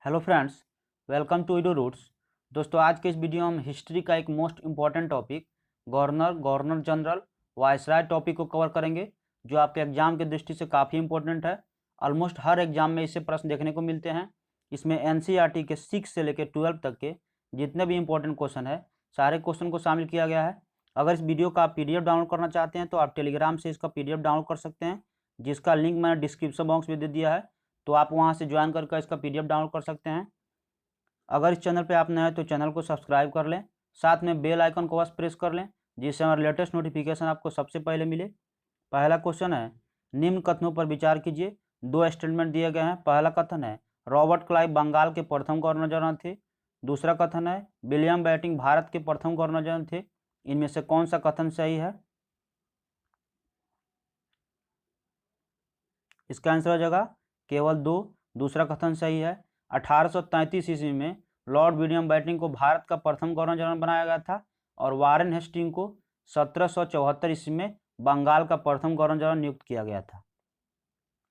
Hello friends, welcome to ido roots. दोस्तों, आज के इस वीडियो में हम हिस्ट्री का एक most important topic governor general viceroy topic को कवर करेंगे, जो आपके एग्जाम की दृष्टि से काफ़ी इंपॉर्टेंट है। ऑलमोस्ट हर एग्जाम में इससे प्रश्न देखने को मिलते हैं। इसमें एनसीईआरटी के 6 से लेकर 12 तक के जितने भी इंपॉर्टेंट क्वेश्चन है, सारे क्वेश्चन को शामिल किया गया है। अगर इस वीडियो का आप पीडीएफ डाउनलोड करना चाहते हैं तो आप टेलीग्राम से इसका पीडीएफ डाउनलोड कर सकते हैं, जिसका लिंक मैंने डिस्क्रिप्शन बॉक्स में दे दिया है। तो आप वहां से ज्वाइन करके इसका पीडीएफ डाउनलोड कर सकते हैं। अगर इस चैनल पे आप नए हैं तो चैनल को सब्सक्राइब कर लें, साथ में बेल आइकन को बस प्रेस कर लें, जिससे हमारे लेटेस्ट नोटिफिकेशन आपको सबसे पहले मिले। पहला क्वेश्चन है, निम्न कथनों पर विचार कीजिए। दो स्टेटमेंट दिए गए हैं। पहला कथन है, रॉबर्ट क्लाइव बंगाल के प्रथम गवर्नर जनरल थे। दूसरा कथन है, विलियम बेंटिंक भारत के प्रथम गवर्नर जनरल थे। इनमें से कौन सा कथन सही है? इसका आंसर हो जाएगा केवल दो। दूसरा कथन सही है। 1833 ईस्वी में लॉर्ड विलियम बेंटिंक को भारत का प्रथम गवर्नर जनरल बनाया गया था और वारेन हेस्टिंग को 1774 ईस्वी में बंगाल का प्रथम गवर्नर जनरल नियुक्त किया गया था।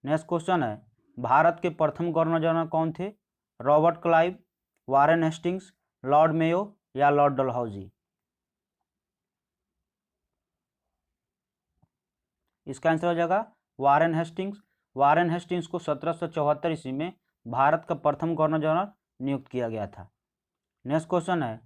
नेक्स्ट क्वेश्चन है, भारत के प्रथम गवर्नर जनरल कौन थे? Robert Clive, Warren Hastings, Lord Mayo या लॉर्ड डलहौजी? इसका आंसर हो जाएगा वारेन हेस्टिंग्स। वारेन हेस्टिंग्स को 1774 ईस्वी में भारत का प्रथम गवर्नर जनरल नियुक्त किया गया था। नेक्स्ट क्वेश्चन है,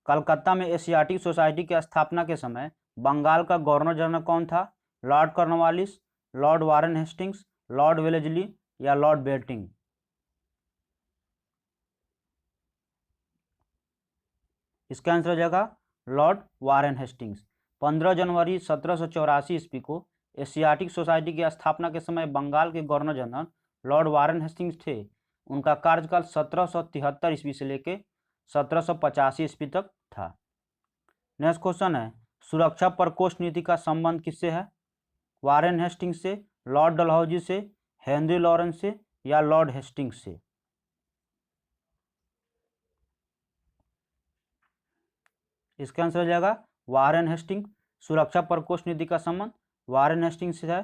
कलकत्ता में एशियाटिक सोसाइटी की स्थापना के समय बंगाल का गवर्नर जनरल कौन था? Lord Cornwallis, Lord Warren Hastings, Lord Wellesley या लॉर्ड बेंटिंक? इसका आंसर हो जाएगा लॉर्ड वारेन हेस्टिंग्स। 15 जनवरी 1784 ईस्वी को एशियाटिक सोसाइटी की स्थापना के समय बंगाल के governor general Lord Warren Hastings थे। उनका कार्यकाल 1773 ईस्वी से लेकर 1785 ईस्वी तक था। नेक्स्ट क्वेश्चन है, सुरक्षा प्रकोष्ठ नीति का संबंध किससे है? वारेन हेस्टिंग्स से, लॉर्ड डलहौजी से, हेनरी लॉरेंस से या लॉर्ड हेस्टिंग्स से? इसका आंसर हो जाएगा वारेन हेस्टिंग्स। सुरक्षा प्रकोष्ठ नीति का संबंध वारेन हेस्टिंग्स से है।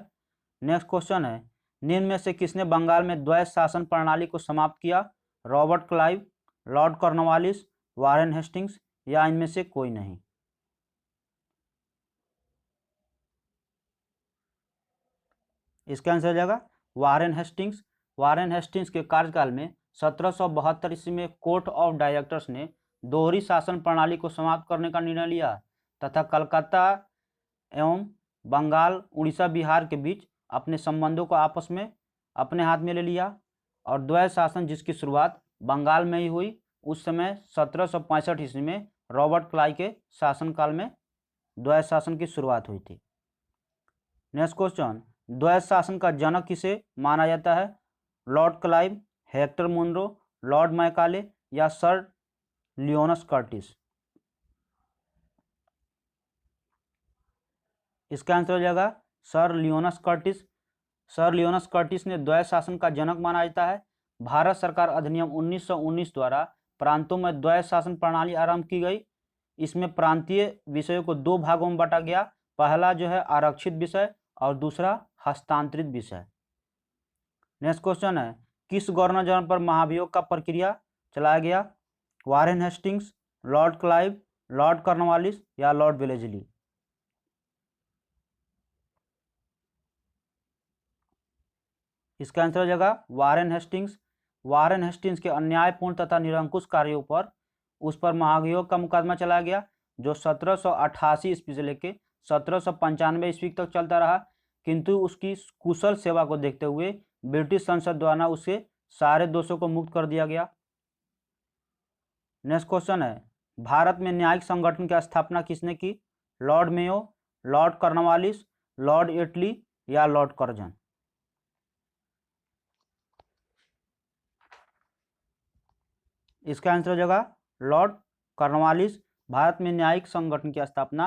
नेक्स्ट क्वेश्चन है, निम्न में से किसने बंगाल में द्वैत शासन प्रणाली को समाप्त किया? Robert Clive, Lord Cornwallis, Warren Hastings या इनमें से कोई नहीं? इसका आंसर हो जाएगा वारेन हेस्टिंग्स। वारेन हेस्टिंग्स के कार्यकाल में 1772 ईस्वी में कोर्ट ऑफ डायरेक्टर्स ने दोहरी शासन प्रणाली को समाप्त करने का निर्णय लिया तथा कलकत्ता एवं बंगाल, उड़ीसा, बिहार के बीच अपने संबंधों को आपस में अपने हाथ में ले लिया और द्वैत शासन जिसकी शुरुआत बंगाल में ही हुई, उस समय 1765 ईस्वी में रॉबर्ट क्लाइव के शासनकाल में द्वैत शासन की शुरुआत हुई थी। नेक्स्ट क्वेश्चन, द्वैत शासन का जनक किसे माना जाता है? Lord Clive, Hector Munro, Lord Macaulay या सर लियोनस कर्टिस? इसका आंसर हो जाएगा Sir Lionel Curtis. Sir Lionel Curtis ने द्वैत शासन का जनक माना जाता है। भारत सरकार अधिनियम 1919 द्वारा प्रांतों में द्वैत शासन प्रणाली आरंभ की गई। इसमें प्रांतीय विषयों को दो भागों में बांटा गया। पहला जो है आरक्षित विषय और दूसरा हस्तांतरित विषय। नेक्स्ट क्वेश्चन है, किस गवर्नर जनरल पर महाभियोग का प्रक्रिया चलाया गया? Warren Hastings, Lord Clive, Lord Cornwallis या लॉर्ड वेलेजली? इसका आंसर हो जाएगा वारेन हेस्टिंग्स। वारेन हेस्टिंग्स के अन्यायपूर्ण तथा निरंकुश कार्यों पर उस पर महाभियोग का मुकदमा चलाया गया, जो 1788 ईस्वी से लेकर 1795 ईस्वी तक चलता रहा, किंतु उसकी कुशल सेवा को देखते हुए ब्रिटिश संसद द्वारा उसे सारे दोषों को मुक्त कर दिया गया। नेक्स्ट क्वेश्चन है, भारत में न्यायिक संगठन की स्थापना किसने की? Lord Mayo, lord Cornwallis, lord Attlee या लॉर्ड कर्जन? इसका आंसर हो जाएगा लॉर्ड कॉर्नवालिस। भारत में न्यायिक संगठन की स्थापना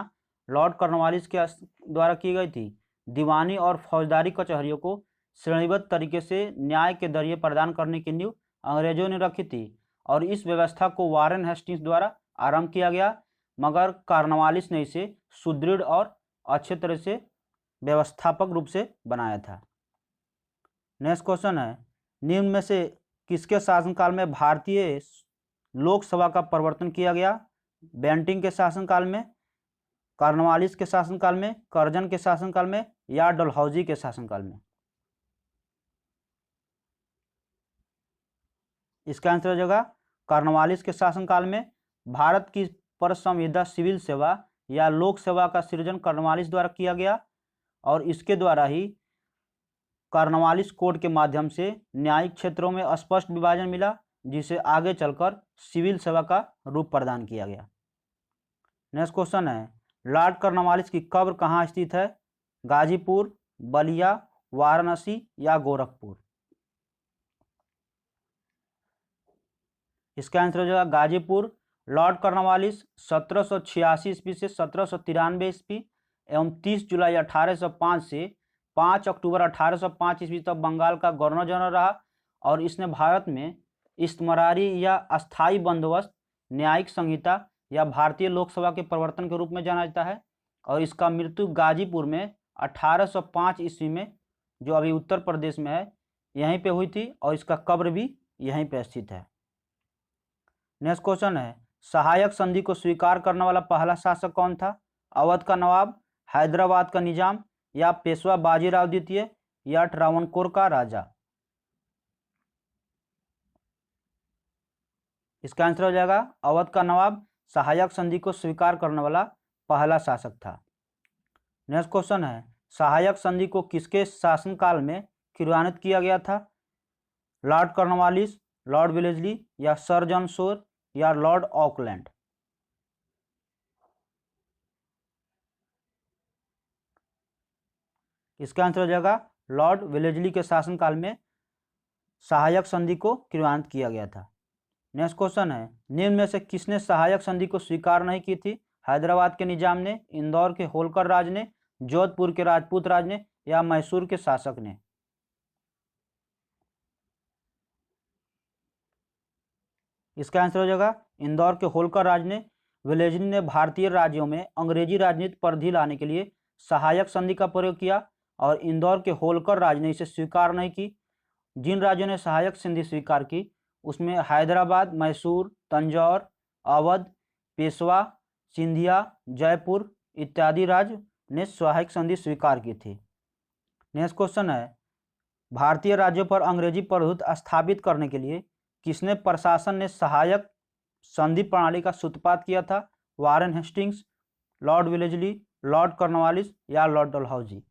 लॉर्ड कॉर्नवालिस के द्वारा की गई थी। दीवानी और फौजदारी कचहरियों को श्रेणीबद्ध तरीके से न्याय के जरिए प्रदान करने की नींव अंग्रेजों ने रखी थी और इस व्यवस्था को वारेन हेस्टिंग्स द्वारा आरंभ किया गया, मगर कॉर्नवालिस ने इसे सुदृढ़ और अच्छे तरह से व्यवस्थापक रूप से बनाया था। नेक्स्ट क्वेश्चन है, निम्न में से किसके शासनकाल में भारतीय लोकसभा का प्रवर्तन किया गया? बेंटिंग के शासनकाल में, कॉर्नवालिस के शासनकाल में, कर्जन के शासनकाल में या डलहौजी के शासनकाल में? इसका आंसर हो जाएगा कॉर्नवालिस के शासनकाल में। भारत की पर संविदा सिविल सेवा या लोक सेवा का सृजन कॉर्नवालिस द्वारा किया गया और इसके द्वारा ही कॉर्नवालिस कोड के माध्यम से न्यायिक क्षेत्रों में स्पष्ट विभाजन मिला, जिसे आगे चलकर सिविल सेवा का रूप प्रदान किया गया। नेक्स्ट क्वेश्चन है, लॉर्ड कॉर्नवालिस की कब्र कहाँ स्थित है? गाजीपुर, बलिया, वाराणसी या गोरखपुर? इसका आंसर हो जाएगा गाजीपुर। लॉर्ड कॉर्नवालिस 1786 ईस्वी से 1793 ईस्वी एवं 30 जुलाई 1805 से 5 अक्टूबर 1805 ईस्वी तक बंगाल का गवर्नर जनरल रहा और इसने भारत में इस्तमरारी या अस्थायी बंदोबस्त, न्यायिक संहिता या भारतीय लोकसभा के प्रवर्तन के रूप में जाना जाता है और इसका मृत्यु गाजीपुर में 1805 ईस्वी में, जो अभी उत्तर प्रदेश में है, यहीं पे हुई थी और इसका कब्र भी यहीं पे स्थित है। नेक्स्ट क्वेश्चन है, सहायक संधि को स्वीकार करने वाला पहला शासक कौन था? अवध का नवाब, हैदराबाद का निजाम या पेशवा बाजीराव द्वितीय या ट्रावणकोर का राजा? इसका आंसर हो जाएगा अवध का नवाब सहायक संधि को स्वीकार करने वाला पहला शासक था। नेक्स्ट क्वेश्चन है, सहायक संधि को किसके शासनकाल में क्रियान्वित किया गया था? लॉर्ड कॉर्नवालिस, लॉर्ड वेलेस्ली या सर जॉन शोर या लॉर्ड ऑकलैंड? इसका आंसर हो जाएगा लॉर्ड वेलेस्ली के शासनकाल में सहायक संधि को क्रियान्वित किया गया था। नेक्स्ट क्वेश्चन है, निम्न में से किसने सहायक संधि को स्वीकार नहीं की थी? हैदराबाद के निजाम ने, इंदौर के होलकर राज ने, जोधपुर के राजपूत राज ने या मैसूर के शासक ने? इसका आंसर हो जाएगा इंदौर के होलकर राज ने। वेलेस्ली ने भारतीय राज्यों में अंग्रेजी राजनीति पर ढील लाने के लिए सहायक संधि का प्रयोग किया और इंदौर के होलकर राज ने इसे स्वीकार नहीं की। जिन राज्यों ने सहायक संधि स्वीकार की उसमें हैदराबाद, मैसूर, तंजौर, अवध, पेशवा, सिंधिया, जयपुर इत्यादि राज्य ने सहायक संधि स्वीकार की थी। नेक्स्ट क्वेश्चन है, भारतीय राज्यों पर अंग्रेजी प्रभुत्व स्थापित करने के लिए किसने प्रशासन ने सहायक संधि प्रणाली का सूत्रपात किया था? Warren Hastings, Lord Wellesley, Lord Cornwallis या लॉर्ड डलहौजी?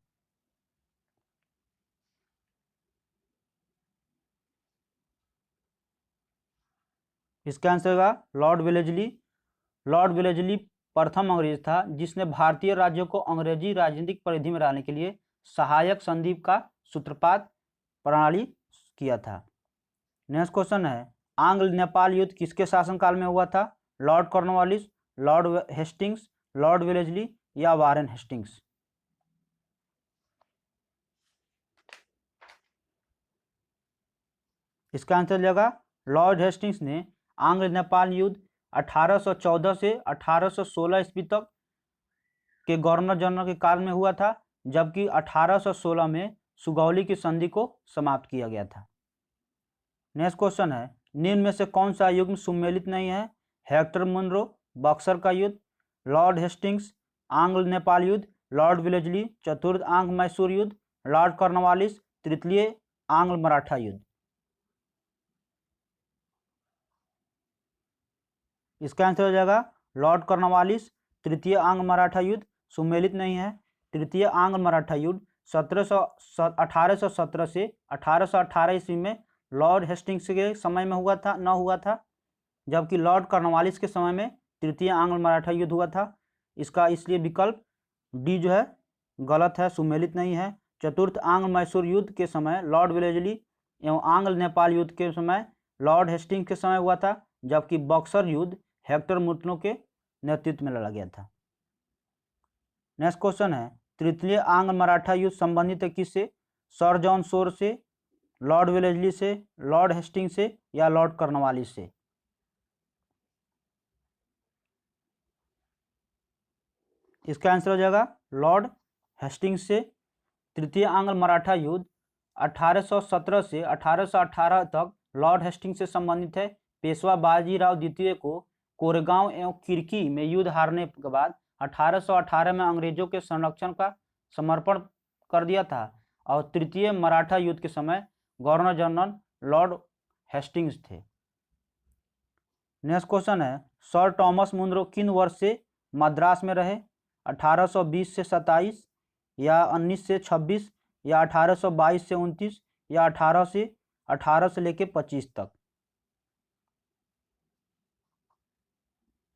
इसका आंसर होगा लॉर्ड वेलेस्ली। लॉर्ड वेलेस्ली प्रथम अंग्रेज था जिसने भारतीय राज्यों को अंग्रेजी राजनीतिक परिधि में लाने के लिए सहायक संधि का सूत्रपात प्रणाली किया था। नेक्स्ट क्वेश्चन है, आंग्ल नेपाल युद्ध किसके शासनकाल में हुआ था? Lord Cornwallis, Lord Hastings, Lord Wellesley या वारेन हेस्टिंग्स? इसका आंसर जाएगा लॉर्ड हेस्टिंग्स ने आंग्ल नेपाल युद्ध 1814 से 1816 ईस्वी तक के गवर्नर जनरल के काल में हुआ था, जबकि 1816 में सुगौली की संधि को समाप्त किया गया था। नेक्स्ट क्वेश्चन है, निम्न में से कौन सा युग्म सुमेलित नहीं है? हेक्टर मुनरो, बक्सर का युद्ध, लॉर्ड हेस्टिंग्स, आंग्ल नेपाल युद्ध, लॉर्ड वेलेस्ली, चतुर्थ आंग्ल मैसूर युद्ध, लॉर्ड कॉर्नवालिस, तृतीय आंग्ल मराठा युद्ध? इसका आंसर हो जाएगा लॉर्ड कॉर्नवालिस। तृतीय आंग्ल मराठा युद्ध सुमेलित नहीं है। तृतीय आंग्ल मराठा युद्ध 1817 से 1818 ईस्वी में लॉर्ड हेस्टिंग्स के समय में हुआ था, जबकि लॉर्ड कॉर्नवालिस के समय में तृतीय आंग्ल मराठा युद्ध हुआ था। इसका इसलिए विकल्प डी जो है गलत है, सुमेलित नहीं है। चतुर्थ आंग्ल मैसूर युद्ध के समय लॉर्ड वेलेस्ली एवं आंग्ल नेपाल युद्ध के समय लॉर्ड हेस्टिंग्स के समय हुआ था, जबकि बक्सर युद्ध हेक्टर मुनरो के नेतृत्व में लड़ा गया था। नेक्स्ट क्वेश्चन है, तृतीय आंग्ल मराठा युद्ध संबंधित है किससे? सर जॉन शोर से, लॉर्ड वेलेस्ली से, लॉर्ड हेस्टिंग्स से या लॉर्ड कॉर्नवालिस से? इसका आंसर हो जाएगा लॉर्ड हेस्टिंग्स से। तृतीय आंग्ल मराठा युद्ध 1817 से 1818 तक लॉर्ड हेस्टिंग्स से संबंधित है। पेशवा बाजीराव द्वितीय को कोरेगांव एवं किरकी में युद्ध हारने के बाद 1818 में अंग्रेजों के संरक्षण का समर्पण कर दिया था और तृतीय मराठा युद्ध के समय गवर्नर जनरल लॉर्ड हेस्टिंग्स थे। नेक्स्ट क्वेश्चन है, सर टॉमस मुनरो किन वर्ष से मद्रास में रहे? 1820 से 27 या 19 से 26 या 1822 से 29 या 18 से लेके 25 तक।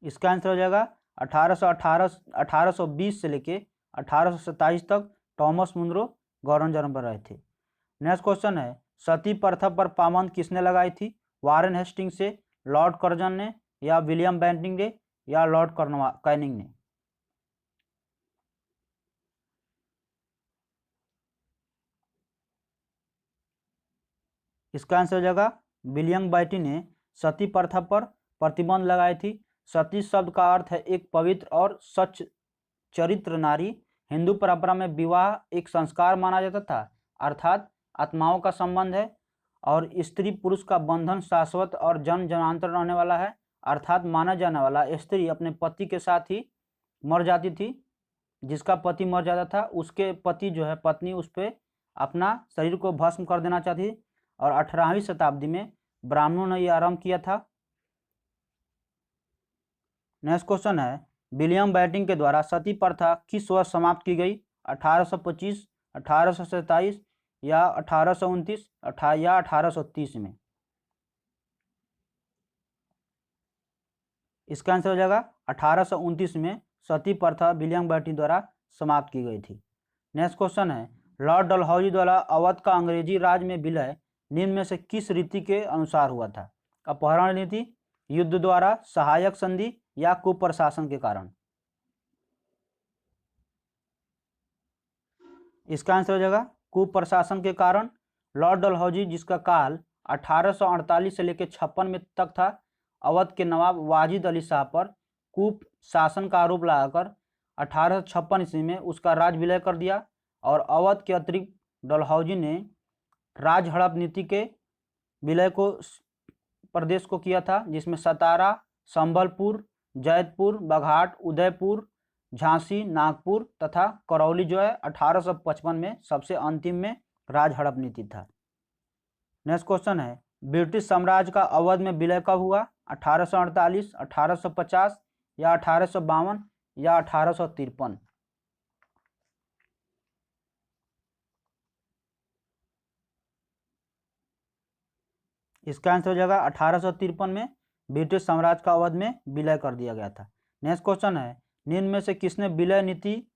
इसका आंसर हो जाएगा 1820 से लेके 1827 तक टॉमस मुनरो गवर्नर जनरल पर रहे थे। नेक्स्ट क्वेश्चन है, सती प्रथा पर पाबंदी किसने लगाई थी? वारेन हेस्टिंग्स से, लॉर्ड कर्जन ने, या विलियम बेंटिंग ने, या लॉर्ड कैनिंग ने? इसका आंसर हो जाएगा विलियम बेंटिंग ने सती प्रथा पर प्रतिबंध लगाई थी। सती शब्द का अर्थ है एक पवित्र और सच चरित्र नारी। हिंदू परंपरा में विवाह एक संस्कार माना जाता था, अर्थात आत्माओं का संबंध है, और स्त्री पुरुष का बंधन शाश्वत और जन्म जन्मांतर रहने वाला है, अर्थात माना जाने वाला स्त्री अपने पति के साथ ही मर जाती थी। जिसका पति मर जाता था उसके पति जो है पत्नी उस पर अपना शरीर को भस्म कर देना चाहती थी, और 18वीं शताब्दी में ब्राह्मणों ने यह आरंभ किया था। नेक्स्ट क्वेश्चन है, विलियम बेंटिंग के द्वारा सती प्रथा किस वर्ष समाप्त की गई? 1825, 1827 या 1829 या 1830 में? इसका आंसर हो जाएगा 1829 में सती प्रथा विलियम बेंटिंग द्वारा समाप्त की गई थी। नेक्स्ट क्वेश्चन है, लॉर्ड डलहौजी द्वारा अवध का अंग्रेजी राज में विलय निम्न में से किस रीति के अनुसार हुआ था? अपहरण नीति, युद्ध द्वारा, सहायक संधि, या कुप्रशासन के कारण? इसका आंसर हो जाएगा कुप्रशासन के कारण। लॉर्ड डलहौजी, जिसका काल 1848 से लेकर 56 में तक था, अवध के नवाब वाजिद अली शाह पर कुशासन का आरोप लगाकर 1856 ईस्वी में उसका राज विलय कर दिया, और अवध के अतिरिक्त डलहौजी ने राज हड़प नीति के विलय को प्रदेश को किया था, जिसमें सतारा, संबलपुर, जैतपुर, बघाट, उदयपुर, झांसी, नागपुर तथा करौली जो है 1855 में सबसे अंतिम में राज हड़प नीति था। नेक्स्ट क्वेश्चन है, ब्रिटिश साम्राज्य का अवध में विलय कब हुआ? 1848, 1850 या 1852 या 1853? इसका आंसर हो जाएगा 1853 में ब्रिटिश साम्राज्य का अवध में विलय कर दिया गया था। नेक्स्ट क्वेश्चन है, निम्न में से किसने विलय नीति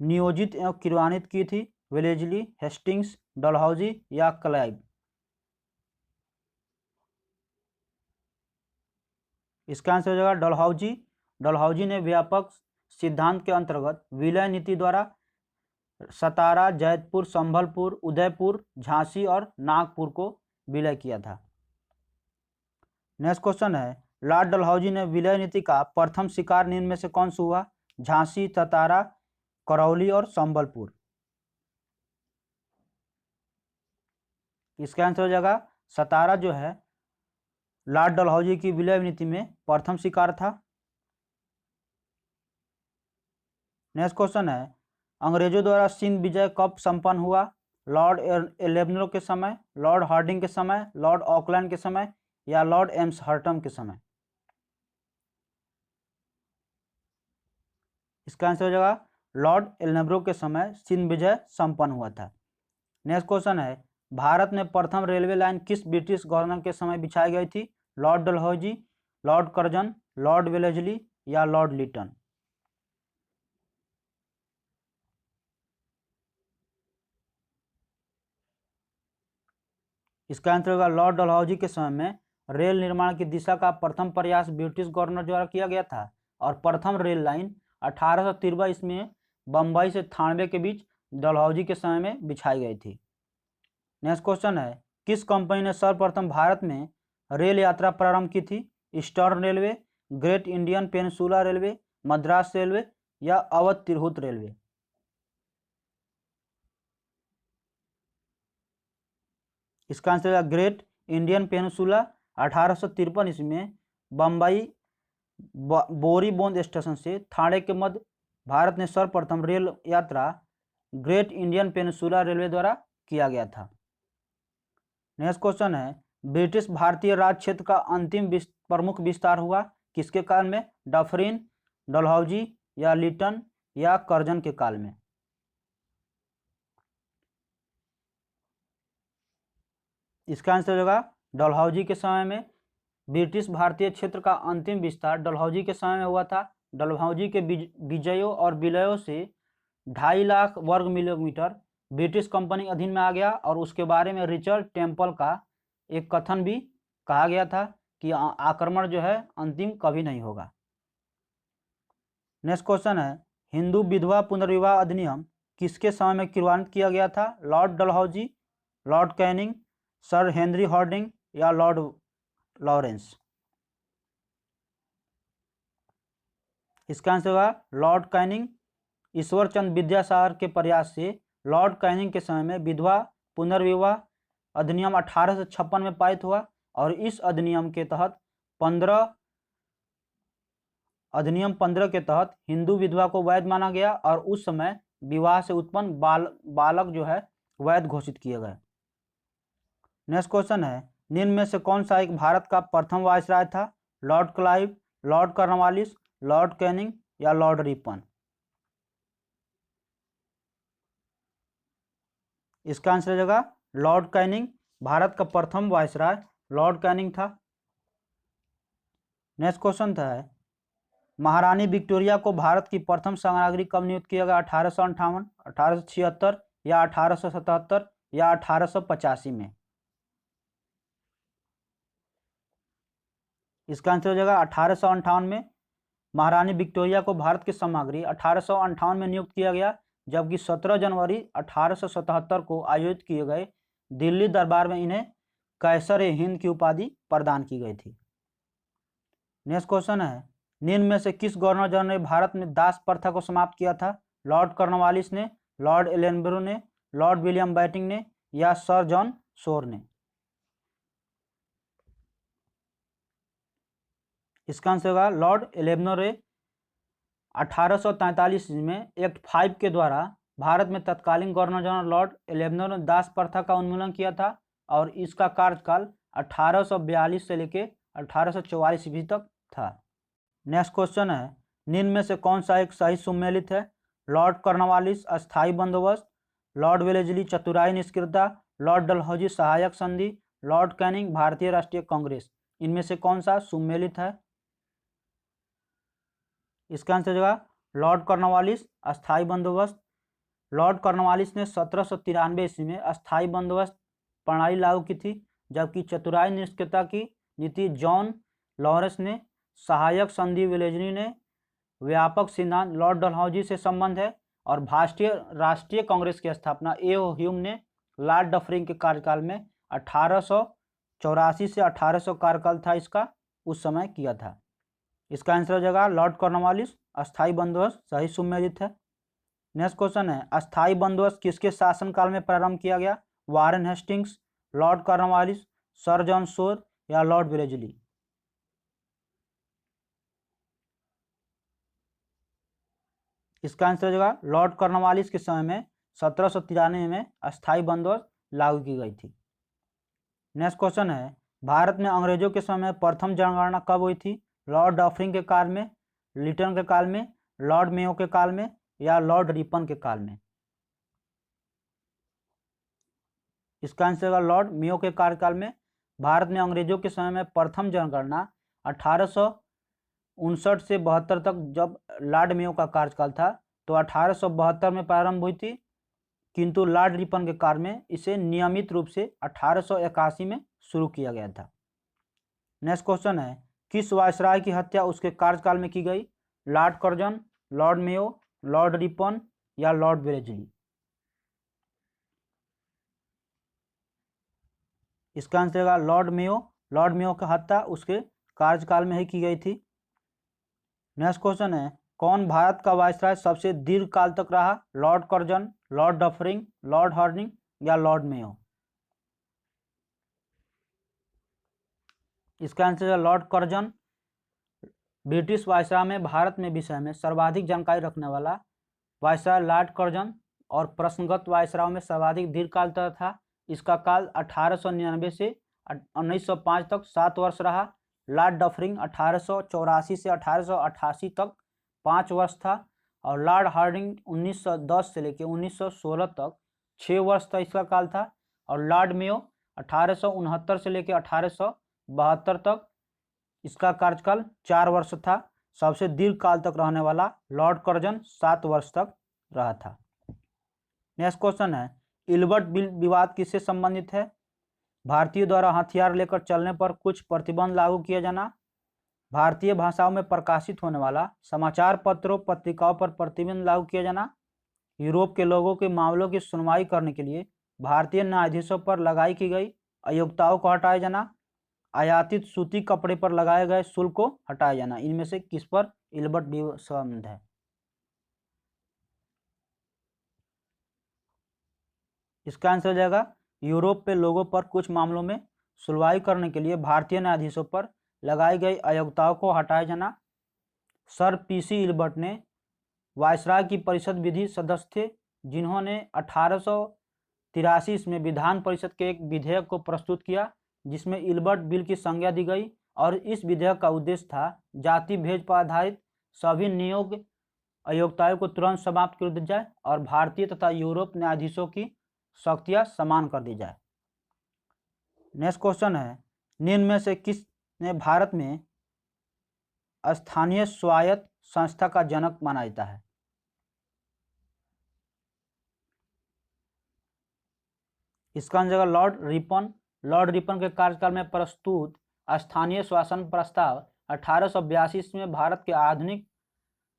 नियोजित एवं क्रियान्वित की थी? वेलेस्ली, हेस्टिंग्स, डलहौजी या क्लाइव? इसका आंसर हो जाएगा डलहौजी। डलहौजी ने व्यापक सिद्धांत के अंतर्गत विलय नीति द्वारा सतारा, जैतपुर, संभलपुर, उदयपुर, झांसी और नागपुर को विलय किया था। नेक्स्ट क्वेश्चन है, लॉर्ड डलहौजी ने विलय नीति का प्रथम शिकार निम्न में से कौन सा हुआ? झांसी, सतारा, करौली और संबलपुर? इसका आंसर हो जाएगा सतारा जो है लॉर्ड डलहौजी की विलय नीति में प्रथम शिकार था। नेक्स्ट क्वेश्चन है, अंग्रेजों द्वारा सिंध विजय कब संपन्न हुआ? लॉर्ड एलेनबरो के समय, लॉर्ड हार्डिंग के समय, लॉर्ड ऑकलैंड के समय या लॉर्ड एम्सहर्टन के समय? इसका आंसर हो जाएगा लॉर्ड एलेनबरो के समय सिंध विजय संपन्न हुआ था। नेक्स्ट क्वेश्चन है, भारत में प्रथम रेलवे लाइन किस ब्रिटिश गवर्नर के समय बिछाई गई थी? Lord Dalhousie, Lord Curzon, Lord Wellesley या लॉर्ड लिटन? इसका आंसर होगा लॉर्ड डलहौजी के समय में रेल निर्माण की दिशा का प्रथम प्रयास ब्रिटिश गवर्नर द्वारा किया गया था, और प्रथम रेल लाइन 1853 ईस्वी में बम्बई से थानवे के बीच डलहौजी के समय में बिछाई गई थी। नेक्स्ट क्वेश्चन है, किस कंपनी ने सर्वप्रथम भारत में रेल यात्रा प्रारंभ की थी? Eastern railway, great Indian peninsula railway, Madras railway या अवध तिरहुत रेलवे? इसका आंसर है ग्रेट इंडियन पेनिनसुला 1853 ईस्वी में बम्बई बोरीबोंद स्टेशन से ठाणे के मध्य भारत ने सर्वप्रथम रेल यात्रा ग्रेट इंडियन पेनिनसुला रेलवे द्वारा किया गया था। नेक्स्ट क्वेश्चन है, ब्रिटिश भारतीय राज क्षेत्र का अंतिम प्रमुख विस्तार हुआ किसके काल में? डफरिन, डलहौजी या लिटन या कर्जन के काल में? इसका आंसर होगा डलहौजी के समय में। ब्रिटिश भारतीय क्षेत्र का अंतिम विस्तार डलहौजी के समय में हुआ था। डलहौजी के विजयों और विलयों से 2.5 लाख वर्ग किलोमीटर ब्रिटिश कंपनी अधीन में आ गया और उसके बारे में रिचर्ड टेम्पल का एक कथन भी कहा गया था कि आक्रमण जो है अंतिम कभी नहीं होगा। नेक्स्ट क्वेश्चन है, हिंदू विधवा पुनर्विवाह अधिनियम किसके समय में क्रियान्वित किया गया था? Lord Dalhousie, Lord Canning, Sir Henry Hardinge या लॉर्ड लॉरेंस? इसका आंसर होगा लॉर्ड कैनिंग। ईश्वरचंद विद्यासागर के प्रयास से लॉर्ड कैनिंग के समय में विधवा पुनर्विवाह अधिनियम 1856 में पारित हुआ और इस अधिनियम के तहत 15 के तहत हिंदू विधवा को वैध माना गया और उस समय विवाह से उत्पन्न बालक जो है वैध घोषित किए गए। नेक्स्ट क्वेश्चन है, निम्न में से कौन सा एक भारत का प्रथम वायसराय था? Lord Clive, Lord Cornwallis, Lord Canning या लॉर्ड रिपन? इसका आंसर हो जाएगा लॉर्ड कैनिंग। भारत का प्रथम वायसराय लॉर्ड कैनिंग था। नेक्स्ट क्वेश्चन था, महारानी विक्टोरिया को भारत की प्रथम साम्राज्ञी कब नियुक्त किया गया? 1858, 1876 या 1877 या 1885 में? इसका आंसर हो जाएगा 1858 में। महारानी विक्टोरिया को भारत की साम्राज्ञी 1858 में नियुक्त किया गया, जबकि 17 जनवरी 1877 को आयोजित किए गए दिल्ली दरबार में इन्हें कैसर-ए-हिंद की उपाधि प्रदान की गई थी। नेक्स्ट क्वेश्चन है, निम्न में से किस गवर्नर जनरल ने भारत में दास प्रथा को समाप्त किया था? लॉर्ड कॉर्नवालिस ने, लॉर्ड एलेनबरो ने, लॉर्ड विलियम बेंटिंक ने या सर जॉन शोर ने? इसका आंसर होगा लॉर्ड एलेनबरो। 1843 में एक्ट 5 के द्वारा भारत में तत्कालीन गवर्नर जनरल लॉर्ड एलेनबरो ने दास प्रथा का उन्मूलन किया था और इसका कार्यकाल 1842 से लेकर 1844 ईस्वी तक था। नेक्स्ट क्वेश्चन है, निम्न में से कौन सा एक सही सुमेलित है? लॉर्ड कॉर्नवालिस अस्थायी बंदोबस्त, लॉर्ड वेलेस्ली चतुराई निष्क्रियता, लॉर्ड डलहौजी सहायक संधि, लॉर्ड कैनिंग भारतीय राष्ट्रीय कांग्रेस? इनमें से कौन सा सुमेलित है? इसका आंसर होगा लॉर्ड कॉर्नवालिस अस्थायी बंदोबस्त। लॉर्ड कॉर्नवालिस ने 1793 ईस्वी में अस्थायी बंदोबस्त प्रणाली लागू की थी, जबकि चतुराई निष्क्रियता की नीति जॉन लॉरेंस ने, सहायक संधि वेलेस्ली ने, व्यापक सिद्धांत लॉर्ड डलहौजी से संबंध है और भारतीय राष्ट्रीय कांग्रेस की स्थापना ए.ओ. ह्यूम ने लॉर्ड डफरिन के कार्यकाल में 1884 से 1800 कार्यकाल था इसका, उस समय किया था। इसका आंसर हो जाएगा लॉर्ड कॉर्नवालिस अस्थायी बंदोबस्त सही सुमेलित है। नेक्स्ट क्वेश्चन है, अस्थायी बंदोबस्त किसके शासनकाल में प्रारंभ किया गया? Warren Hastings, Lord Cornwallis, sir John Shore या लॉर्ड वेलेस्ली? इसका आंसर हो जाएगा लॉर्ड कॉर्नवालिस के समय में 1793 में अस्थायी बंदोबस्त लागू की गई थी। नेक्स्ट क्वेश्चन है, भारत में अंग्रेजों के समय में प्रथम जनगणना कब हुई थी? लॉर्ड डफरिन के काल में, लिटन के काल में, लॉर्ड मेयो के काल में या लॉर्ड रिपन के काल में? इसका आंसर होगा लॉर्ड मेयो के कार्यकाल में। भारत में अंग्रेजों के समय में प्रथम जनगणना 1859 से 72 तक जब लॉर्ड मेयो का कार्यकाल था तो 1872 में प्रारंभ हुई थी, किंतु लॉर्ड रिपन के काल में इसे नियमित रूप से 1881 में शुरू किया गया था। नेक्स्ट क्वेश्चन है, किस वायसराय की हत्या उसके कार्यकाल में की गई? Lord Curzon, Lord Mayo, Lord Ripon या लॉर्ड वेलेस्ली? इसका आंसर होगा लॉर्ड मेयो। लॉर्ड मेयो की हत्या उसके कार्यकाल में ही की गई थी। नेक्स्ट क्वेश्चन है, कौन भारत का वायसराय सबसे दीर्घ काल तक रहा? Lord Curzon, Lord Dufferin, Lord Hardinge या लॉर्ड मेयो? इसका आंसर है लॉर्ड कर्जन। ब्रिटिश वायसराय में भारत में विषय में सर्वाधिक जानकारी रखने वाला वायसराय लॉर्ड कर्जन और प्रश्नगत वायसराय में सर्वाधिक दीर्घकाल तक था। इसका काल 1899 से 1905 तक 7 वर्ष रहा। लॉर्ड डफरिंग 1884 से 1888 तक 5 वर्ष था और लॉर्ड हार्डिंग 1910 से लेकर 1916 तक 6 वर्ष का इसका काल था और लॉर्ड मेयो 1869 से लेकर 1872 तक इसका कार्यकाल 4 वर्ष था। सबसे दीर्घ काल तक रहने वाला लॉर्ड कर्जन 7 वर्ष तक रहा था। नेक्स्ट क्वेश्चन है इल्बर्ट बिल विवाद किससे संबंधित है? भारतीय द्वारा हथियार लेकर चलने पर कुछ प्रतिबंध लागू किया जाना, भारतीय भाषाओं में प्रकाशित होने वाला समाचार पत्रों पत्रिकाओं पर प्रतिबंध लागू किया जाना, यूरोप के लोगों के मामलों की सुनवाई करने के लिए भारतीय न्यायाधीशों पर लगाई की गई अयोग्यताओं को हटाया जाना, आयातित सूती कपड़े पर लगाए गए शुल्क को हटाया जाना। इनमें से किस पर इल्बर्ट संबंध है? इसका आंसर हो जाएगा यूरोप के लोगों पर कुछ मामलों में सुनवाई करने के लिए भारतीय न्यायाधीशों पर लगाई गई अयोग्यताओं को हटाया जाना। सर पीसी इल्बर्ट ने वायसराय की परिषद विधि सदस्य थे जिन्होंने 1883 में विधान परिषद के एक विधेयक को प्रस्तुत किया जिसमें इल्बर्ट बिल की संज्ञा दी गई और इस विधेयक का उद्देश्य था जाति भेद पर आधारित सभी नियोग अयोग्यताओं को तुरंत समाप्त कर दी जाए और भारतीय तथा यूरोप न्यायाधीशों की शक्तियां समान कर दी जाए। नेक्स्ट क्वेश्चन है निम्न में से किसने भारत में स्थानीय स्वायत्त संस्था का जनक माना जाता है? इसका answer Lord Ripon. Lord Ripon के कार्यकाल में प्रस्तुत स्थानीय शासन प्रस्ताव 1882 में भारत के आधुनिक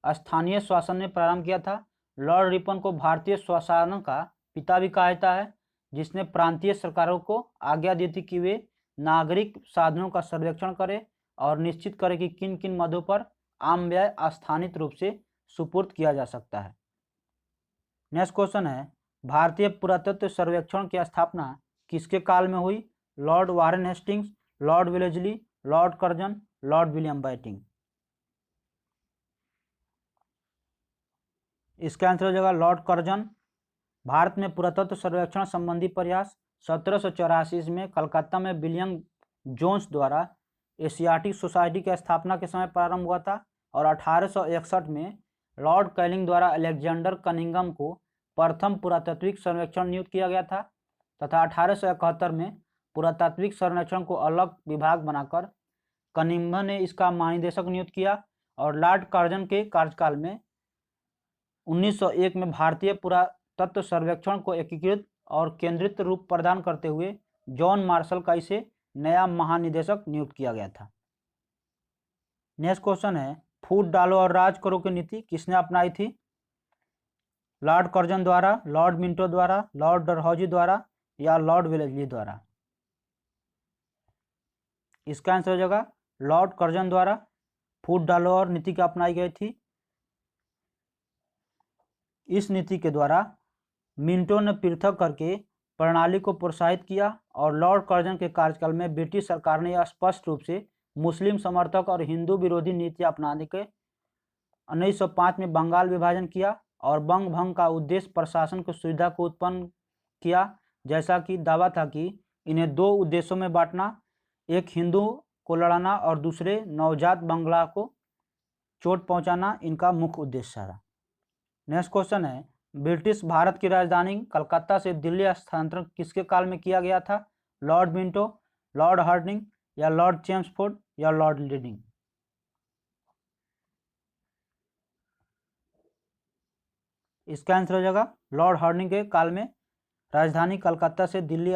स्थानीय शासन ने प्रारंभ किया था। लॉर्ड रिपन को भारतीय स्वशासन का पिता भी कहा जाता है जिसने प्रांतीय सरकारों को आज्ञा दी थी कि वे नागरिक साधनों का सर्वेक्षण करें और निश्चित करें कि किन किन मदों पर आम व्यय स्थानित रूप से सुपुर्द किया जा सकता है। नेक्स्ट क्वेश्चन है भारतीय पुरातत्व सर्वेक्षण की स्थापना किसके काल में हुई? Lord Warren Hastings, Lord Wellesley, Lord Curzon, Lord William Bentinck. इसका आंसर हो जाएगा लॉर्ड कर्जन। भारत में पुरातत्व सर्वेक्षण संबंधी प्रयास 1784 में कलकत्ता में विलियम जोन्स द्वारा एशियाटिक सोसाइटी की स्थापना के समय प्रारंभ हुआ था और 1861 में लॉर्ड कैलिंग द्वारा अलेक्जेंडर कनिंघम को प्रथम पुरातात्विक सर्वेक्षण नियुक्त किया गया था तथा 1871 में पुरातात्विक सर्वेक्षण को अलग विभाग बनाकर कनिंघम ने इसका महानिदेशक नियुक्त किया और लॉर्ड कर्जन के कार्यकाल में 1901 में भारतीय पुरातत्व सर्वेक्षण को एकीकृत और केंद्रित रूप प्रदान करते हुए जॉन मार्शल का इसे नया महानिदेशक नियुक्त किया गया था। नेक्स्ट क्वेश्चन है फूट डालो और राज करो की नीति किसने अपनाई थी? लॉर्ड कर्जन द्वारा, लॉर्ड मिंटो द्वारा, लॉर्ड डलहौजी द्वारा या लॉर्ड वेलेस्ली द्वारा? इसका आंसर हो जाएगा लॉर्ड कर्जन द्वारा फूट डालो और नीति का अपनाई गई थी। इस नीति के द्वारा मिंटो ने पृथक करके प्रणाली को प्रोत्साहित किया और लॉर्ड कर्जन के कार्यकाल में ब्रिटिश सरकार ने यह स्पष्ट रूप से मुस्लिम समर्थक और हिंदू विरोधी नीति अपनाने के 1905 में बंगाल विभाजन किया और बंग भंग का उद्देश्य प्रशासन की सुविधा को उत्पन्न किया। जैसा कि दावा था कि इन्हें दो उद्देश्यों में बांटना, एक हिंदू को लड़ाना और दूसरे नवजात बंगला को चोट पहुंचाना इनका मुख्य उद्देश्य था। नेक्स्ट क्वेश्चन है ब्रिटिश भारत की राजधानी कलकत्ता से दिल्ली स्थानांतरण किसके काल में किया गया था? लॉर्ड मिंटो, लॉर्ड हार्डिंग या लॉर्ड चेम्सफोर्ड या लॉर्ड लीडिंग? इसका आंसर हो जाएगा लॉर्ड हार्डिंग के काल में राजधानी कलकत्ता से दिल्ली।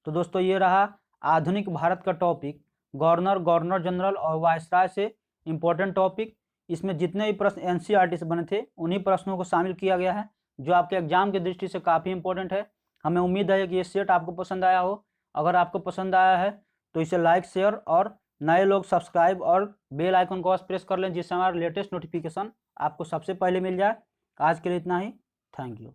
तो दोस्तों ये रहा आधुनिक भारत का टॉपिक, गवर्नर, गवर्नर जनरल और वायसराय से इम्पोर्टेंट टॉपिक। इसमें जितने भी प्रश्न एनसीईआरटी से बने थे उन्हीं प्रश्नों को शामिल किया गया है जो आपके एग्जाम की दृष्टि से काफ़ी इंपॉर्टेंट है। हमें उम्मीद है कि ये सेट आपको पसंद आया हो। अगर आपको पसंद आया है तो इसे लाइक, शेयर और नए लोग सब्सक्राइब और बेल आइकन को प्रेस कर लें जिससे हमारा लेटेस्ट नोटिफिकेशन आपको सबसे पहले मिल जाए। आज के लिए इतना ही। Thank you.